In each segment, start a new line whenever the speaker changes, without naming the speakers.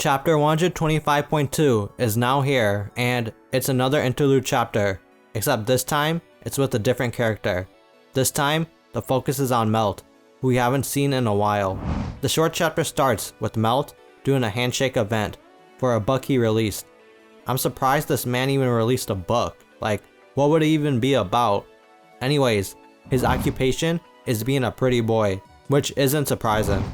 Chapter 125.2 is now here, and it's another interlude chapter, except this time, it's with a different character. This time, the focus is on Melt, who we haven't seen in a while. The short chapter starts with Melt doing a handshake event for a book he released. I'm surprised this man even released a book. Like, what would it even be about? Anyways, his occupation is being a pretty boy, which isn't surprising.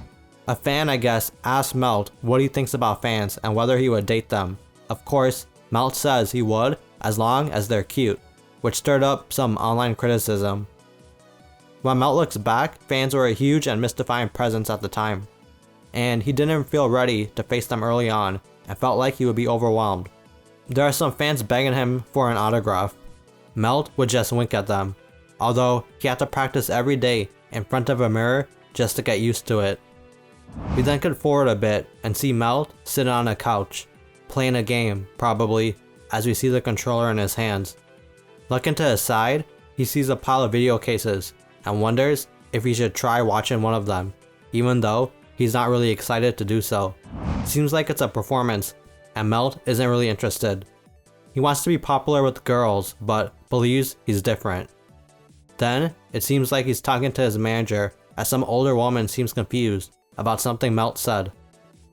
A fan, I guess, asked Melt what he thinks about fans and whether he would date them. Of course, Melt says he would as long as they're cute, which stirred up some online criticism. When Melt looks back, fans were a huge and mystifying presence at the time, and he didn't feel ready to face them early on and felt like he would be overwhelmed. There are some fans begging him for an autograph. Melt would just wink at them, although he had to practice every day in front of a mirror just to get used to it. We then cut forward a bit and see Melt sitting on a couch, playing a game, probably, as we see the controller in his hands. Looking to his side, he sees a pile of video cases and wonders if he should try watching one of them, even though he's not really excited to do so. Seems like it's a performance, and Melt isn't really interested. He wants to be popular with girls, but believes he's different. Then, it seems like he's talking to his manager as some older woman seems confused about something Melt said.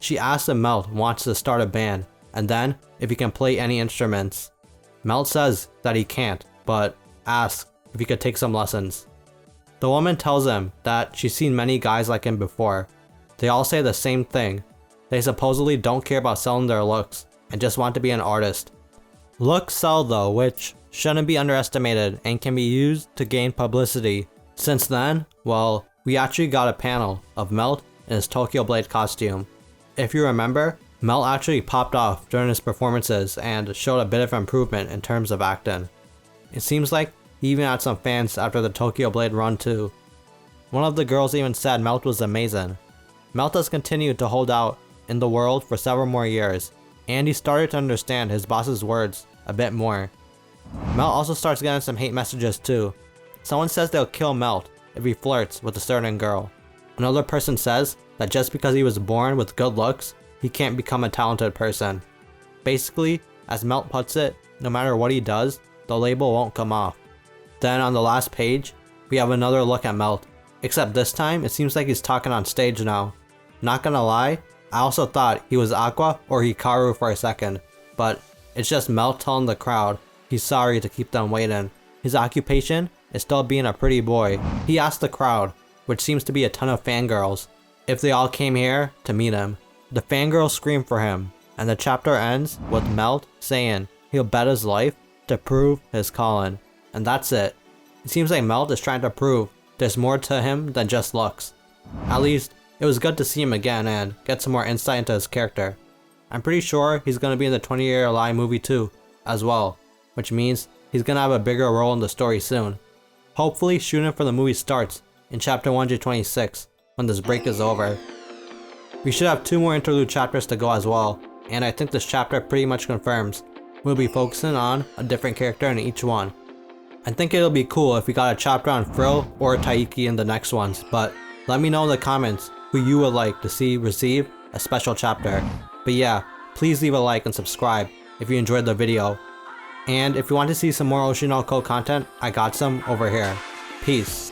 She asks if Melt wants to start a band, and then if he can play any instruments. Melt says that he can't, but asks if he could take some lessons. The woman tells him that she's seen many guys like him before. They all say the same thing. They supposedly don't care about selling their looks and just want to be an artist. Looks sell though, which shouldn't be underestimated and can be used to gain publicity. Since then, well, we actually got a panel of Melt in his Tokyo Blade costume. If you remember, Melt actually popped off during his performances and showed a bit of improvement in terms of acting. It seems like he even had some fans after the Tokyo Blade run too. One of the girls even said Melt was amazing. Melt has continued to hold out in the world for several more years, and he started to understand his boss's words a bit more. Melt also starts getting some hate messages too. Someone says they'll kill Melt if he flirts with a certain girl. Another person says that just because he was born with good looks, he can't become a talented person. Basically, as Melt puts it, no matter what he does, the label won't come off. Then on the last page, we have another look at Melt, except this time it seems like he's talking on stage now. Not gonna lie, I also thought he was Aqua or Hikaru for a second, but it's just Melt telling the crowd he's sorry to keep them waiting. His occupation is still being a pretty boy. He asked the crowd, which seems to be a ton of fangirls, if they all came here to meet him. The fangirls scream for him, and the chapter ends with Melt saying he'll bet his life to prove his calling. And that's it. It seems like Melt is trying to prove there's more to him than just looks. At least, it was good to see him again and get some more insight into his character. I'm pretty sure he's going to be in the 20 Year a Lie movie too, as well, which means he's going to have a bigger role in the story soon. Hopefully shooting for the movie starts in chapter 126 when this break is over. We should have 2 more interlude chapters to go as well, and I think this chapter pretty much confirms we'll be focusing on a different character in each one. I think it'll be cool if we got a chapter on Frill or Taiki in the next ones, but let me know in the comments who you would like to see receive a special chapter. But yeah, please leave a like and subscribe if you enjoyed the video. And if you want to see some more Oshi No Ko content, I got some over here. Peace.